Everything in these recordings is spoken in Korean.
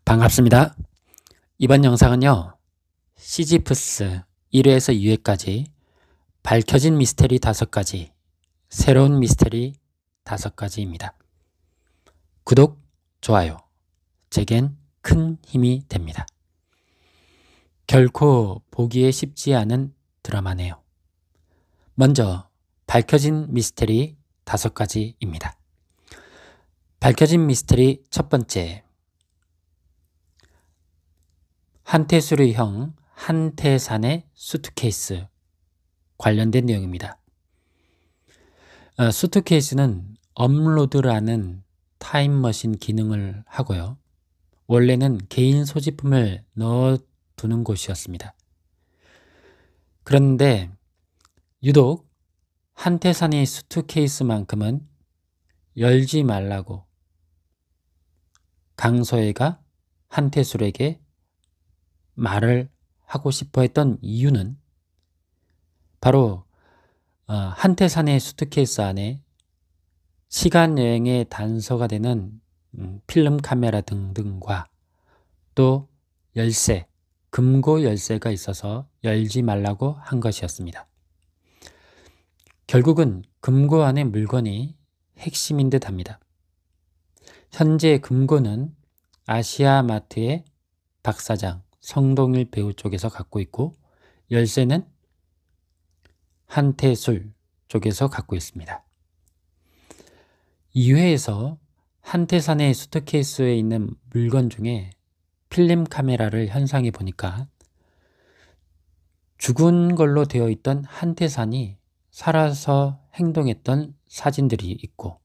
반갑습니다. 이번 영상은요, 시지프스 1회에서 2회까지 밝혀진 미스테리 5가지, 새로운 미스테리 5가지입니다. 구독, 좋아요, 제겐 큰 힘이 됩니다. 결코 보기에 쉽지 않은 드라마네요. 먼저 밝혀진 미스테리 5가지입니다. 밝혀진 미스테리 첫 번째, 한태수리형 한태산의 수트케이스 관련된 내용입니다. 수트케이스는 업로드라는 타임머신 기능을 하고요. 원래는 개인 소지품을 넣어두는 곳이었습니다. 그런데 유독 한태산의 수트케이스만큼은 열지 말라고 강서혜가 한태술에게 말을 하고 싶어 했던 이유는 바로 한태산의 수트케이스 안에 시간여행의 단서가 되는 필름 카메라 등등과 또 열쇠, 금고 열쇠가 있어서 열지 말라고 한 것이었습니다. 결국은 금고 안의 물건이 핵심인 듯 합니다. 현재 금고는 아시아마트의 박 사장, 성동일 배우 쪽에서 갖고 있고, 열쇠는 한태술 쪽에서 갖고 있습니다. 2회에서 한태산의 수트케이스에 있는 물건 중에 필름 카메라를 현상해 보니까 죽은 걸로 되어 있던 한태산이 살아서 행동했던 사진들이 있고,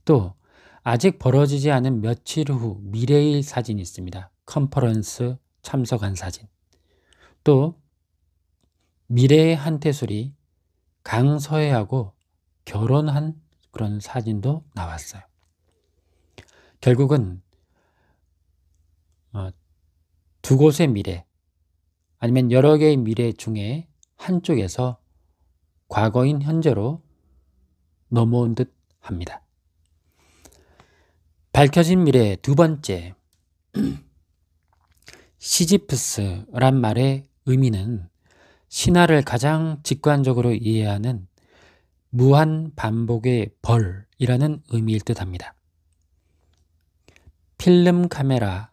또 아직 벌어지지 않은 며칠 후 미래의 사진이 있습니다. 컨퍼런스 참석한 사진. 또 미래의 한태술이 강서혜하고 결혼한 그런 사진도 나왔어요. 결국은 두 곳의 미래, 아니면 여러 개의 미래 중에 한쪽에서 과거인 현재로 넘어온 듯 합니다. 밝혀진 미래 두 번째, 시지프스란 말의 의미는 신화를 가장 직관적으로 이해하는 무한 반복의 벌이라는 의미일 듯 합니다. 필름 카메라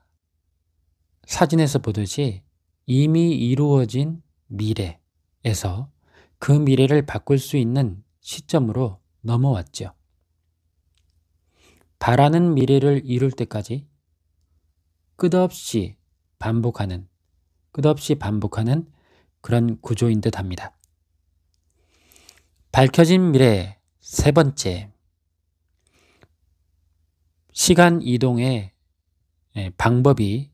사진에서 보듯이 이미 이루어진 미래에서 그 미래를 바꿀 수 있는 시점으로 넘어왔죠. 바라는 미래를 이룰 때까지 끝없이 반복하는 그런 구조인 듯 합니다. 밝혀진 미래 세 번째, 시간 이동의 방법이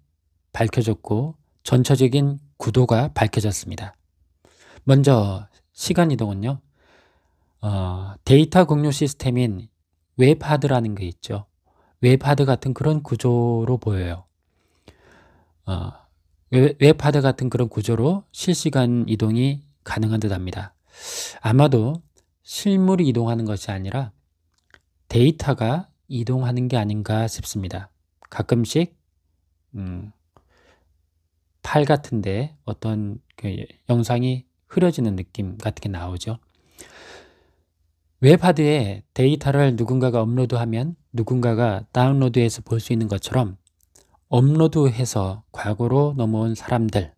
밝혀졌고 전체적인 구도가 밝혀졌습니다. 먼저 시간 이동은요, 데이터 공유 시스템인 웹하드라는 게 있죠. 웹하드 같은 그런 구조로 보여요. 웹하드 같은 그런 구조로 실시간 이동이 가능한 듯 합니다. 아마도 실물이 이동하는 것이 아니라 데이터가 이동하는 게 아닌가 싶습니다. 가끔씩 팔 같은데 어떤 그 영상이 흐려지는 느낌 같은 게 나오죠. 웹하드에 데이터를 누군가가 업로드하면 누군가가 다운로드해서 볼 수 있는 것처럼, 업로드해서 과거로 넘어온 사람들,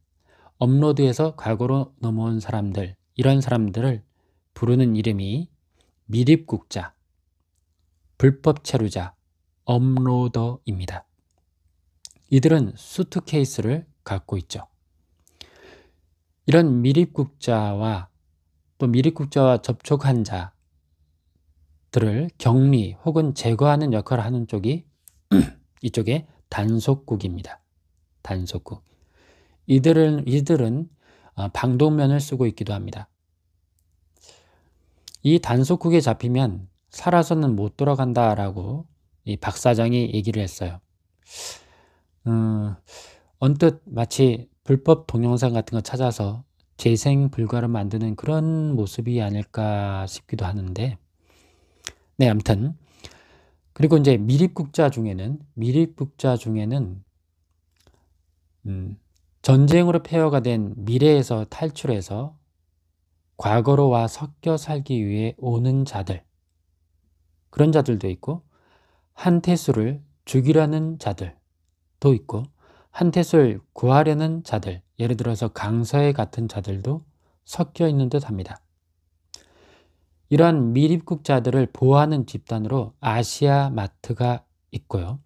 이런 사람들을 부르는 이름이 미립국자, 불법 체류자, 업로더입니다. 이들은 수트케이스를 갖고 있죠. 이런 미립국자와 또 미립국자와 접촉한 자들을 격리 혹은 제거하는 역할을 하는 쪽이 이쪽에 단속국입니다. 단속국. 이들은 방독면을 쓰고 있기도 합니다. 이 단속국에 잡히면 살아서는 못 돌아간다라고 이 박 사장이 얘기를 했어요. 언뜻 마치 불법 동영상 같은 거 찾아서 재생 불가로 만드는 그런 모습이 아닐까 싶기도 하는데, 네, 아무튼 그리고 이제 미립국자 중에는 전쟁으로 폐허가 된 미래에서 탈출해서 과거로 와 섞여 살기 위해 오는 자들, 그런 자들도 있고, 한태수를 죽이려는 자들도 있고, 한태수를 구하려는 자들, 예를 들어서 강서해 같은 자들도 섞여 있는 듯 합니다. 이러한 미입국자들을 보호하는 집단으로 아시아마트가 있고요.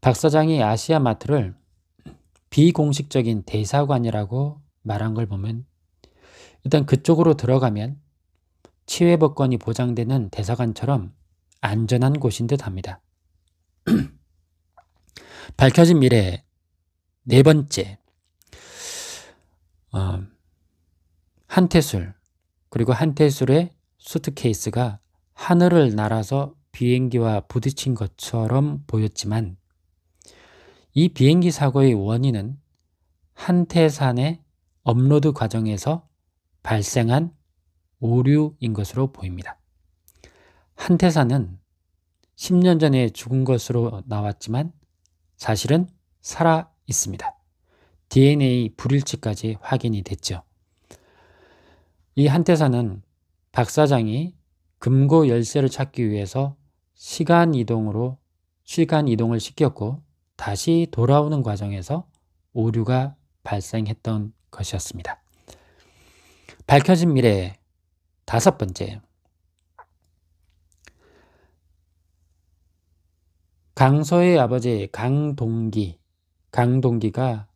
박 사장이 아시아마트를 비공식적인 대사관이라고 말한 걸 보면, 일단 그쪽으로 들어가면 치외법권이 보장되는 대사관처럼 안전한 곳인 듯 합니다. 밝혀진 미래 네 번째, 한태술, 그리고 한태술의 수트케이스가 하늘을 날아서 비행기와 부딪힌 것처럼 보였지만, 이 비행기 사고의 원인은 한태산의 업로드 과정에서 발생한 오류인 것으로 보입니다. 한태산은 10년 전에 죽은 것으로 나왔지만 사실은 살아 있습니다. DNA 불일치까지 확인이 됐죠. 이 한태산은 박 사장이 금고 열쇠를 찾기 위해서 시간 이동을 시켰고 다시 돌아오는 과정에서 오류가 발생했던 것이었습니다. 밝혀진 미래 다섯 번째, 강서의 아버지 강동기가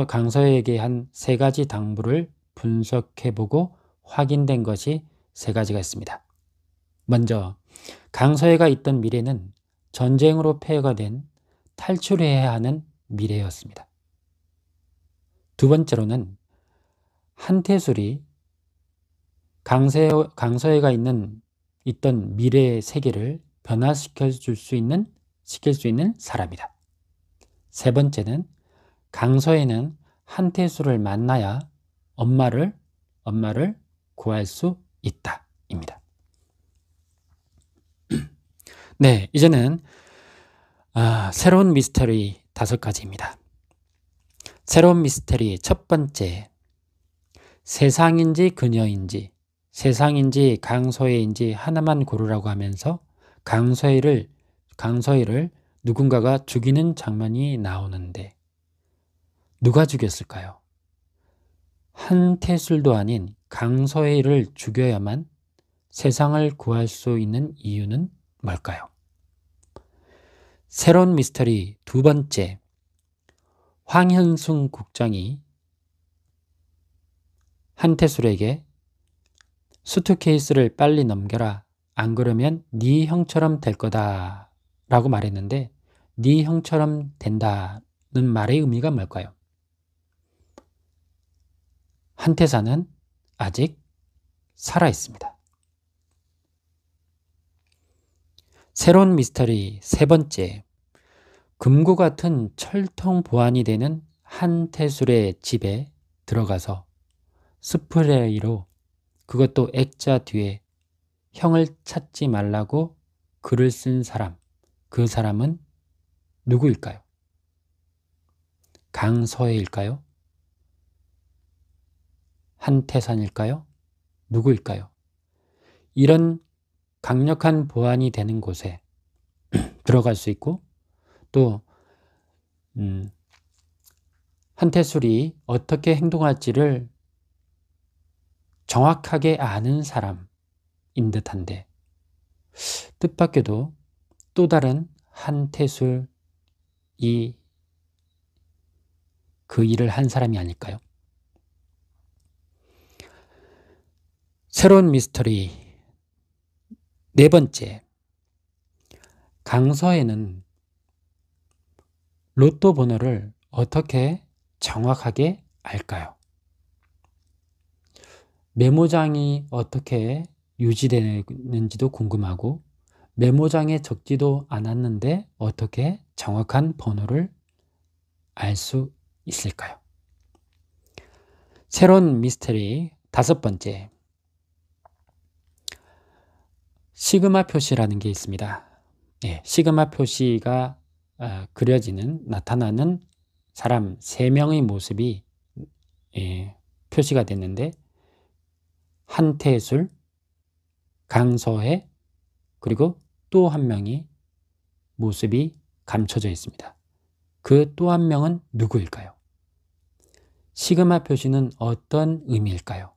강서에게 한 세 가지 당부를 분석해보고 확인된 것이 세 가지가 있습니다. 먼저 강서해가 있던 미래는 전쟁으로 폐허가 된 탈출해야 하는 미래였습니다. 두 번째로는 한태술이 강서해가 있던 미래의 세계를 변화시킬 수 있는 사람이다. 세 번째는 강서해는 한태술을 만나야 엄마를 구할 수 있다 입니다. 네, 이제는 새로운 미스터리 5가지입니다. 새로운 미스터리 첫 번째, 세상인지 그녀인지, 세상인지 강서해인지 하나만 고르라고 하면서 강서해를 누군가가 죽이는 장면이 나오는데 누가 죽였을까요? 한태술도 아닌 강서해를 죽여야만 세상을 구할 수 있는 이유는 뭘까요? 새로운 미스터리 두 번째, 황현승 국장이 한태술에게 수트케이스를 빨리 넘겨라, 안 그러면 네 형처럼 될 거다 라고 말했는데, 네 형처럼 된다는 말의 의미가 뭘까요? 한태산은 아직 살아있습니다. 새로운 미스터리 세 번째, 금고 같은 철통 보안이 되는 한태술의 집에 들어가서 스프레이로, 그것도 액자 뒤에 형을 찾지 말라고 글을 쓴 사람, 그 사람은 누구일까요? 강서해일까요? 한태산일까요? 누구일까요? 이런 강력한 보안이 되는 곳에 들어갈 수 있고, 또 한태술이 어떻게 행동할지를 정확하게 아는 사람인 듯한데, 뜻밖에도 또 다른 한태술이 그 일을 한 사람이 아닐까요? 새로운 미스터리 네 번째, 강서해는 로또 번호를 어떻게 정확하게 알까요? 메모장이 어떻게 유지되는지도 궁금하고, 메모장에 적지도 않았는데 어떻게 정확한 번호를 알 수 있을까요? 새로운 미스터리 다섯 번째, 시그마 표시라는 게 있습니다. 네, 시그마 표시가 나타나는 사람 3명의 모습이 표시가 됐는데 한태술, 강서해, 그리고 또 한 명이 모습이 감춰져 있습니다. 그 또 한 명은 누구일까요? 시그마 표시는 어떤 의미일까요?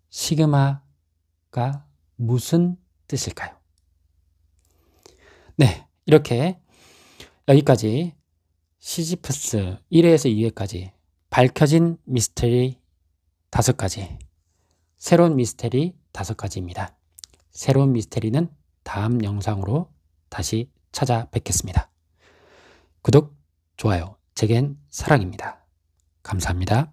시그마가 무슨 뜻일까요? 네, 이렇게 여기까지 시지프스 1회에서 2회까지 밝혀진 미스테리 5가지, 새로운 미스테리 5가지입니다. 새로운 미스테리는 다음 영상으로 다시 찾아뵙겠습니다. 구독, 좋아요, 제겐 사랑입니다. 감사합니다.